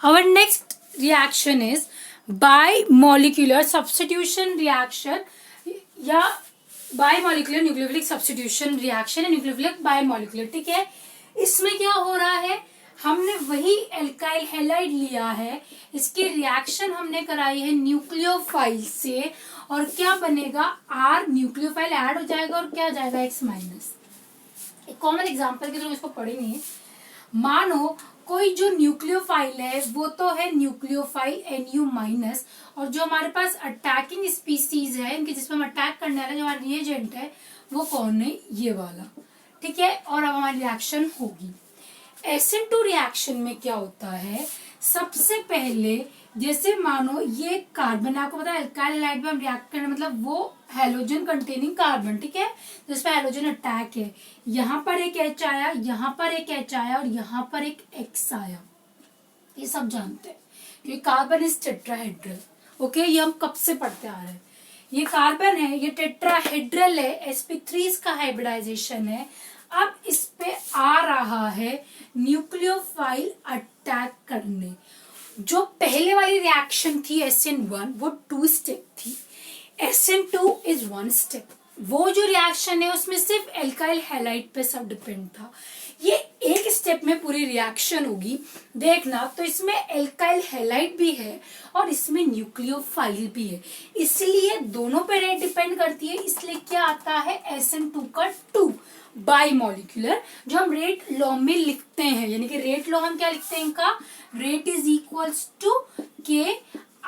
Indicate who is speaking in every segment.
Speaker 1: Our next reaction is bimolecular substitution reaction या bimolecular nucleophilic substitution reaction है nucleophilic bimolecular. ठीक है, इसमें क्या हो रहा है, हमने वही एल्काइल हैलाइड लिया है, इसकी रिएक्शन हमने कराई है न्यूक्लियोफाइल से और क्या बनेगा, आर न्यूक्लियोफाइल ऐड हो जाएगा और क्या जाएगा एक्स माइनस. एक कॉमन एग्जांपल के थ्रू इसको पढ़ेंगे. मानो कोई जो न्यूक्लियोफाइल है वो तो है न्यूक्लियोफाइल NU माइनस और जो हमारे पास अटैकिंग स्पीसीज है इनके जिसमें हम अटैक करने वाला जो हमारा रिएजेंट है वो कौन है, ये वाला. ठीक है, और अब हमारी रिएक्शन होगी. SN2 रिएक्शन में क्या होता है, सबसे पहले जैसे मानो ये कार्बन, आपको पता है एल्काइल हैलाइड में हम रिएक्ट करने मतलब वो हैलोजन कंटेनिंग कार्बन. ठीक है, जिसपे हैलोजन अटैक है, यहाँ पर एक H आया, यहाँ पर एक H आया और यहाँ पर एक X आया. ये सब जानते हैं क्योंकि कार्बन इज टेट्राहेड्रल. ओके, ये हम कब से पढ़ते आ रहे हैं. ये कार्बन है, ये टेट्राहेड्रल है, sp3 इसका हाइब्रिडाइजेशन है. अब इस पे आ रहा है न्यूक्लियोफाइल अटैक करने. जो पहले वाली रिएक्शन थी SN1 वो 2 स्टेप थी, SN2 इज 1 स्टेप. वो जो रिएक्शन है उसमें सिर्फ एल्काइल हैलाइड पे सब डिपेंड था. ये एक स्टेप में पूरी रिएक्शन होगी देखना. तो इसमें एल्काइल हैलाइड भी है और इसमें न्यूक्लियोफाइल भी है, इसलिए दोनों पे रेट डिपेंड करती है. इसलिए क्या आता है SN2 का 2 बाइमोलिकुलर, जो हम रेट लॉ में लिखते हैं. यानी कि रेट लॉ हम क्या लिखते हैं, इनका रेट इज इक्वल्स टू के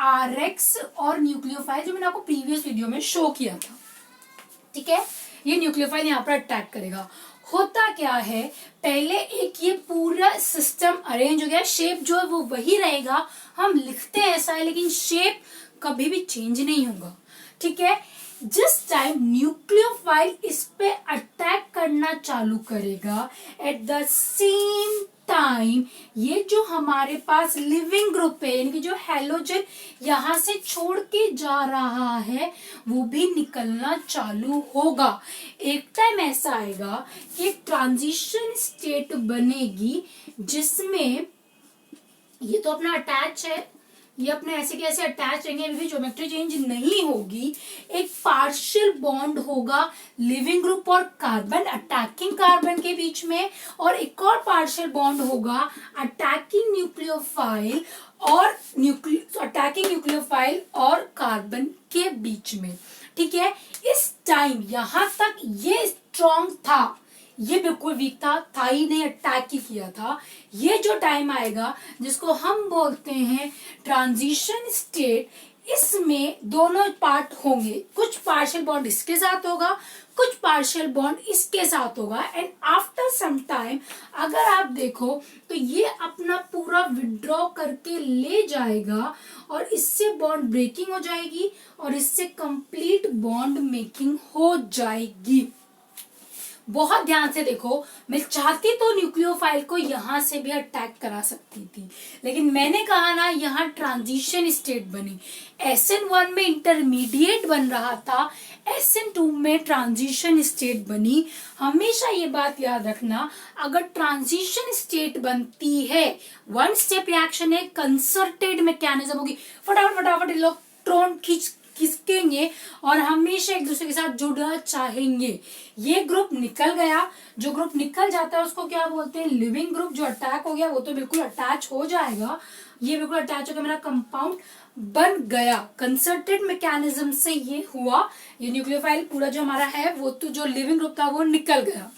Speaker 1: RX और न्यूक्लियोफाइल जो मैंने आपको प्रीवियस वीडियो में शो किया था. ठीक है, ये न्यूक्लियोफाइल यहाँ पर अटैक करेगा. होता क्या है, पहले एक ये पूरा सिस्टम अरेंज हो गया, शेप जो है वो वही रहेगा, हम लिखते हैं ऐसा है लेकिन शेप कभी भी चेंज नहीं होगा. ठीक है, जिस टाइम न्यूक्लियोफाइल इस पे अटैक करना चालू करेगा एट द सेम टाइम ये जो हमारे पास लिविंग ग्रुप है यानी कि जो हैलोजन यहां से छोड़ के जा रहा है वो भी निकलना चालू होगा. एक टाइम ऐसा आएगा कि ट्रांजिशन स्टेट बनेगी जिसमें ये तो अपना अटैच है, ये अपने ऐसे के ऐसे अटैच रहेंगे, अभी भी ज्योमेट्री चेंज नहीं होगी. एक पार्शियल बॉन्ड होगा लिविंग ग्रुप और कार्बन, अटैकिंग कार्बन के बीच में, और एक और पार्शियल बॉन्ड होगा अटैकिंग न्यूक्लियोफाइल और कार्बन के बीच में. ठीक है, इस टाइम यहां तक ये स्ट्रॉन्ग था, ये बिल्कुल वीक था ही नहीं, अटैक ही किया था. ये जो टाइम आएगा जिसको हम बोलते हैं ट्रांजिशन स्टेट, इसमें दोनों पार्ट होंगे. कुछ पार्शियल बॉन्ड इसके साथ होगा, कुछ पार्शियल बॉन्ड इसके साथ होगा. एंड आफ्टर सम टाइम अगर आप देखो तो ये अपना पूरा विड्रॉ करके ले जाएगा और इससे बॉन्ड ब्रेकिंग हो जाएगी और इससे कंप्लीट बॉन्ड मेकिंग हो जाएगी. बहुत ध्यान से देखो, मैं चाहती तो न्यूक्लियोफाइल को यहां से भी अटैक करा सकती थी, लेकिन मैंने कहा ना यहाँ ट्रांजिशन स्टेट बनी. SN1 में इंटरमीडिएट बन रहा था, SN2 में ट्रांजिशन स्टेट बनी. हमेशा ये बात याद रखना, अगर ट्रांजिशन स्टेट बनती है, 1 स्टेप रिएक्शन है, कंसर्टेड मैकेनिज्म होगी, फटाफट इलेक्ट्रॉन खिसकेंगे और हमेशा एक दूसरे के साथ जुड़ना चाहेंगे. ये ग्रुप निकल गया, जो ग्रुप निकल जाता है उसको क्या बोलते हैं, लिविंग ग्रुप. जो अटैक हो गया वो तो बिल्कुल अटैच हो जाएगा, ये बिल्कुल अटैच हो गया, मेरा कंपाउंड बन गया. कंसर्टेड मैकेनिज्म से ये हुआ, ये न्यूक्लियोफाइल पूरा जो हमारा है वो तो जो लिविंग ग्रुप था वो निकल गया.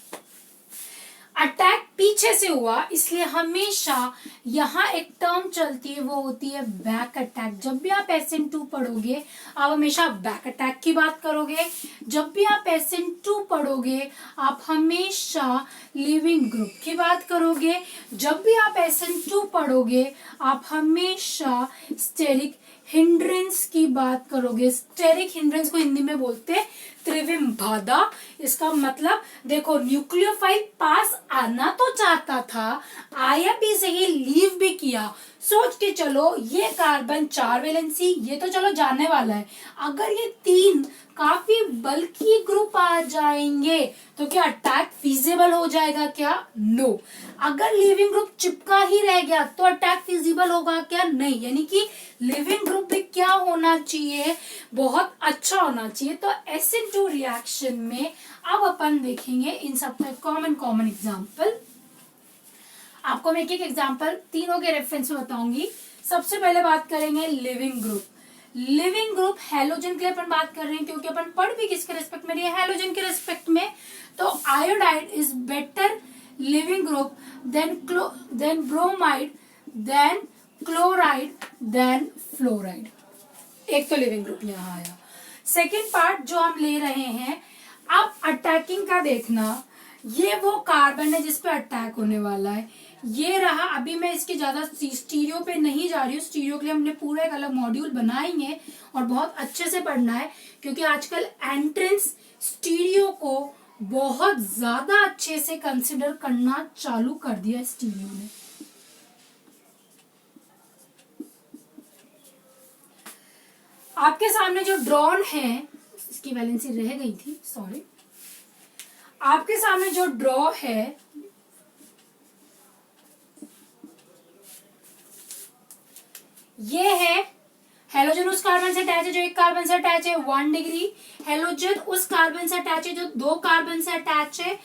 Speaker 1: अटैक पीछे से हुआ, इसलिए हमेशा यहाँ एक टर्म चलती है वो होती है बैक अटैक. जब भी आप SN2 पढ़ोगे आप हमेशा बैक अटैक की बात करोगे. जब भी आप SN2 पढ़ोगे आप हमेशा लिविंग ग्रुप की बात करोगे. जब भी आप SN2 पढ़ोगे आप हमेशा स्टेरिक हिंड्रेंस की बात करोगे. स्टेरिक हिंड्रेंस को हिंदी में बोलते हैं त्रिविम बाधा. इसका मतलब देखो, न्यूक्लियोफाइल पास आना तो चाहता था, आया भी सही, लीव भी किया, सोच के चलो, ये कार्बन 4 वैलेंसी, ये तो चलो जानने वाला है। अगर ये 3 काफी बल्की ग्रुप आ जाएंगे तो क्या अटैक फिजिबल हो जाएगा क्या? नो। अगर लिविंग ग्रुप चिपका ही रह गया तो अटैक फिजिबल होगा क्या? नहीं। यानी कि लिविंग ग्रुप भी क्या होना चाहिए? बहुत अच्छा होना चाहिए। तो SN2 रिएक्शन में अब अपन देखेंगे इन सबका कॉमन एग्जाम्पल। आपको मैं एक एक एग्जाम्पल तीनों के रेफरेंस में बताऊंगी। सबसे पहले बात करेंगे leaving group. Leaving group halogen के लिए अपन बात कर रहे हैं, क्योंकि अपन पढ़ भी किसके रेस्पेक्ट में रही है? हैलोजन के रेस्पेक्ट में। तो iodide is better leaving group than bromide, then chloride, then fluoride. एक तो लिविंग ग्रुप यहाँ आया। सेकेंड पार्ट जो हम ले रहे हैं, अब अटैकिंग का देखना। ये वो कार्बन है जिसपे अटैक होने वाला है, ये रहा। अभी मैं इसकी ज्यादा स्टीरियो पे नहीं जा रही हूँ, स्टीरियो के लिए हमने पूरा एक अलग मॉड्यूल बनाएंगे और बहुत अच्छे से पढ़ना है, क्योंकि आजकल एंट्रेंस स्टीरियो को बहुत ज्यादा अच्छे से कंसिडर करना चालू कर दिया स्टीरियो ने। आपके सामने जो ड्रॉन है, इसकी वैलेंसी रह गई थी, सॉरी। आपके सामने जो ड्रॉ है, ये है हेलोजन उस कार्बन से अटैच है जो एक कार्बन से अटैच है 1 डिग्री। हेलोजन उस कार्बन से अटैच है जो 2 कार्बन से अटैच है।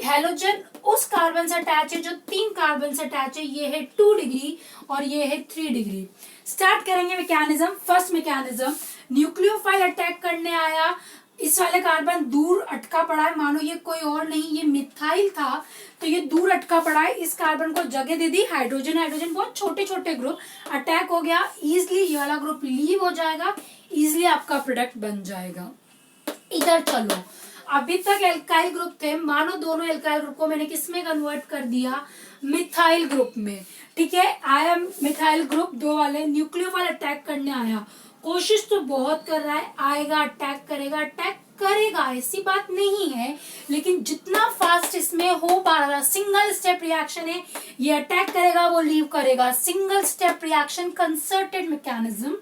Speaker 1: हेलोजन उस कार्बन से अटैच है जो 3 कार्बन से अटैच है, ये है 2 डिग्री और ये है 3 डिग्री। स्टार्ट करेंगे mechanism. First mechanism, nucleophile attack करने आया, इस वाले कार्बन दूर अटका पड़ा है, मानो ये कोई और नहीं, ये मिथाइल था, तो ये दूर अटका पड़ा है, इस कार्बन को जगह दे दी हाइड्रोजन। हाइड्रोजन बहुत छोटे छोटे ग्रुप, अटैक हो गया, इजिली ये वाला ग्रुप लीव हो जाएगा, इजिली आपका प्रोडक्ट बन जाएगा। इधर चलो, अभी तक एल्काइल ग्रुप थे, मानो दोनों एल्काइल ग्रुप को मैंने किसमें कन्वर्ट कर दिया? मिथाइल ग्रुप में। ठीक है, आया मिथाइल ग्रुप 2 वाले, न्यूक्लियोफाइल अटैक करने आया, कोशिश तो बहुत कर रहा है, आएगा अटैक करेगा, ऐसी बात नहीं है, लेकिन जितना फास्ट इसमें हो पा रहा, सिंगल स्टेप रिएक्शन है, ये अटैक करेगा, वो लीव करेगा, single step reaction, concerted mechanism.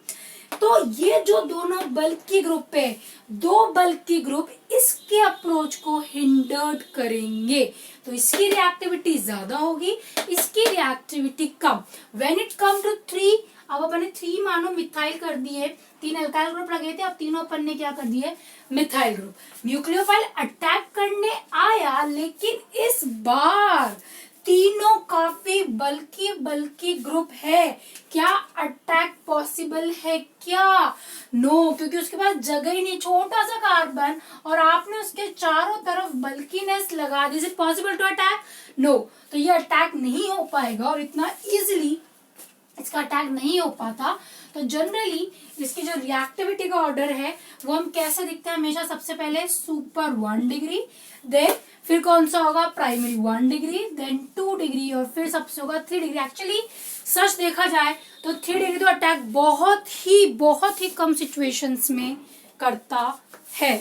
Speaker 1: तो ये जो दोनों बल्की ग्रुप है, 2 बल्की ग्रुप इसके अप्रोच को हिंडर्ड करेंगे, तो इसकी रिएक्टिविटी ज्यादा होगी, इसकी रिएक्टिविटी कम। व्हेन इट कम टू 3, अब अपन ने 3 मानो मिथाइल कर दिए, 3 अल्काइल ग्रुप लगे थे, अब तीनों अपन ने क्या कर दिए? Methyl group. न्यूक्लियोफाइल अटैक करने आया, लेकिन इस बार तीनों काफी बल्की ग्रुप है, क्या अटैक पॉसिबल है क्या? नो, क्योंकि उसके पास जगह ही नहीं, छोटा सा कार्बन, और आपने उसके चारों तरफ बल्कीनेस लगा दी। Is it possible to attack? No. तो ये अटैक नहीं हो पाएगा और इतना इजिली इसका अटैक नहीं हो पाता। तो जनरली इसकी जो रिएक्टिविटी का ऑर्डर है वो हम कैसे दिखते हैं? हमेशा सबसे पहले सुपर 1 डिग्री, देन फिर कौन सा होगा? प्राइमरी 1 डिग्री, देन 2 डिग्री और फिर सबसे होगा 3 डिग्री। एक्चुअली सच देखा जाए तो 3 डिग्री तो अटैक बहुत ही कम सिचुएशंस में करता है।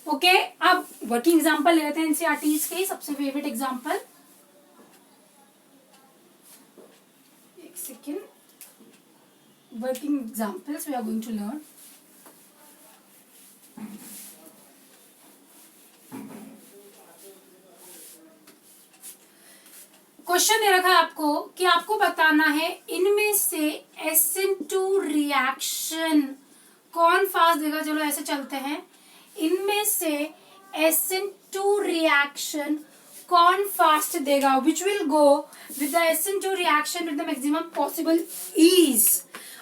Speaker 1: ओके, अब वर्किंग एग्जांपल ले लेते हैं एनसीईआरटीज के सबसे favourite example. Second, working examples we are going to learn. Question दे रखा है आपको कि आपको बताना है इनमें से SN2 रिएक्शन कौन फास्ट देगा। चलो ऐसे चलते हैं, इनमें से SN2 रिएक्शन कौन फास्ट देगा, which will go with the SN2 reaction with the maximum possible ease.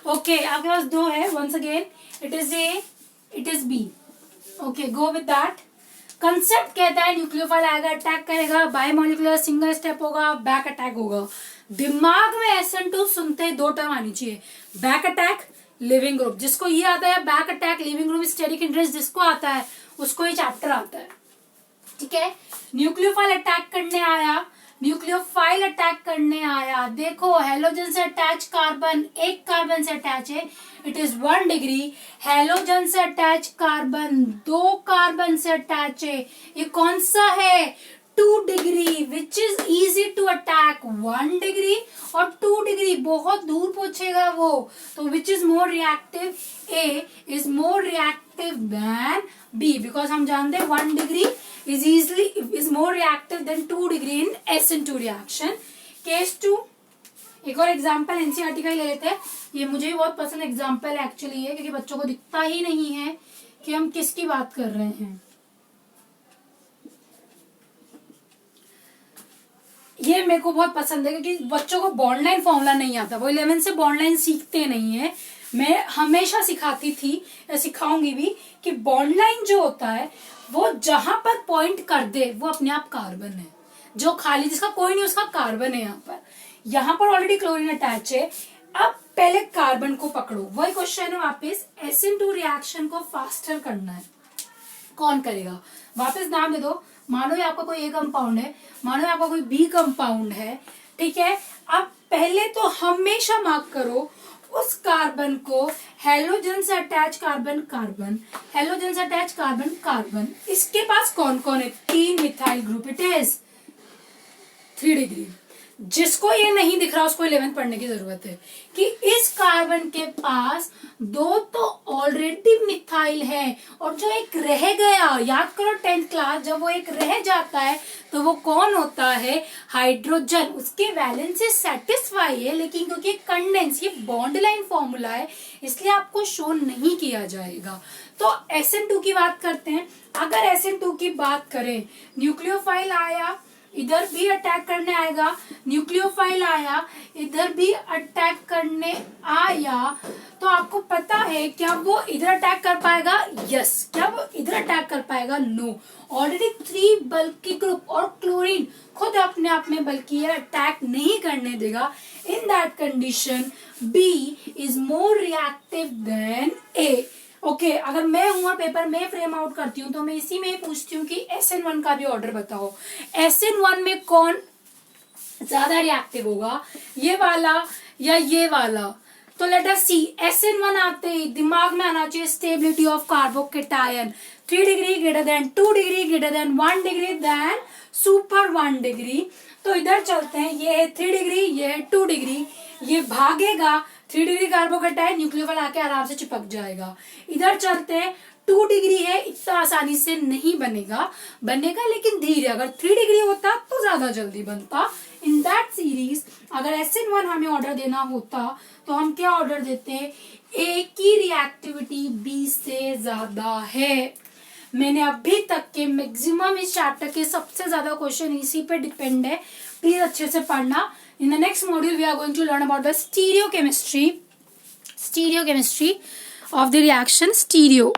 Speaker 1: Okay, आपके पास 2 है, once again it is A, it is B. Okay, go with that. Concept कहता है न्यूक्लियोफाइल आएगा, अटैक करेगा, bimolecular single step होगा, back attack होगा। दिमाग में SN2 सुनते ही 2 टर्म आनी चाहिए, बैक अटैक, लिविंग ग्रुप। जिसको ये आता है back attack, leaving group, steric interest जिसको आता है उसको ये चैप्टर आता है। ठीक है, न्यूक्लियोफाइल अटैक करने आया, देखो हेलोजन से अटैच कार्बन, एक कार्बन से अटैच है, इट इज 1 डिग्री। हेलोजन से अटैच कार्बन 2 कार्बन से अटैच है, ये कौन सा है? 2 degree which is easy to attack 1 degree, और 2 डिग्री बहुत दूर पहुंचेगा वो, तो which is more reactive, A is more reactive than B, because हम जानते हैं 1 degree is more reactive than 2 degree in SN2 reaction. Case 2, एक और एग्जाम्पल एनसीईआरटी का ही ले लेते हैं. ये मुझे भी बहुत पसंद एग्जाम्पल एक्चुअली है, क्योंकि बच्चों को दिखता ही नहीं है कि हम किसकी बात कर रहे हैं. ये मेरे को बहुत पसंद है, क्योंकि बच्चों को बॉन्ड लाइन फॉर्मूला नहीं आता, वो 11 से बॉन्ड लाइन सीखते नहीं है. मैं हमेशा सिखाती थी, सिखाऊंगी भी, कि बॉन्ड लाइन जो होता है वो जहां पर पॉइंट कर दे वो अपने आप कार्बन है. जो खाली जिसका कोई नहीं उसका कार्बन है. यहाँ पर ऑलरेडी क्लोरीन अटैच है. अब पहले कार्बन को पकड़ो. वही क्वेश्चन है वापस, SN2 रिएक्शन को फास्टर करना है. कौन करेगा? वापस नाम दे दो. मानो ये आपका कोई ए कंपाउंड है, मानो आपका कोई बी कंपाउंड है, ठीक है. अब पहले तो हमेशा मार्क करो उस कार्बन को हेलोजन से अटैच कार्बन कार्बन, हेलोजन से अटैच कार्बन कार्बन. इसके पास कौन कौन है? 3 methyl group. It is 3 degree. जिसको ये नहीं दिख रहा उसको 11 पढ़ने की जरूरत है, कि इस कार्बन के पास 2 तो ऑलरेडी मिथाइल है, और जो एक रह गया, याद करो 10th क्लास, जब वो एक रह जाता है तो वो कौन होता है? हाइड्रोजन. उसके वैलेंसी सेटिस्फाई है, लेकिन क्योंकि कंडेंस, ये बॉन्ड लाइन फॉर्मूला है, इसलिए आपको शो नहीं किया जाएगा. तो SN2 की बात करते हैं. अगर SN2 की बात करें, न्यूक्लियोफाइल आया, इधर भी अटैक करने आएगा, न्यूक्लियोफाइल आया, इधर भी अटैक करने आया, तो आपको पता है क्या वो इधर अटैक कर पाएगा? यस. क्या वो इधर अटैक कर पाएगा? नो. ऑलरेडी 3 बल्कि ग्रुप, और क्लोरीन खुद अपने आप में बल्कि अटैक नहीं करने देगा. In that condition B is more reactive than A. Okay, अगर मैं हूं और पेपर में फ्रेम आउट करती हूँ तो मैं इसी में पूछती हूँ कि SN1 का भी ऑर्डर बताओ. SN1 में कौन ज्यादा रिएक्टिव होगा, ये वाला या ये वाला? तो लेट अस सी. SN1 आते ही दिमाग में आना चाहिए stability of carbocation. 3 degree greater than 2 degree greater than 1 degree than super 1 degree. तो इधर चलते हैं. ये है 3 डिग्री, ये है 2 डिग्री. ये भागेगा, 3 डिग्री कार्बोकेटायन न्यूक्लियोफाइल आके आराम से चिपक जाएगा. इधर चलते हैं. 2 डिग्री है, इतना आसानी से नहीं बनेगा, लेकिन धीरे. अगर 3 डिग्री होता तो ज्यादा जल्दी बनता. इन दैट सीरीज अगर SN1 हमें ऑर्डर देना होता तो हम क्या ऑर्डर देते हैं? ए की रिएक्टिविटी बी से ज्यादा है. मैंने अभी तक के मैक्सिमम इस चैप्टर के सबसे ज्यादा क्वेश्चन इसी पे डिपेंड है. प्लीज अच्छे से पढ़ना. In the next module, we are going to learn about the stereochemistry of the reaction stereo.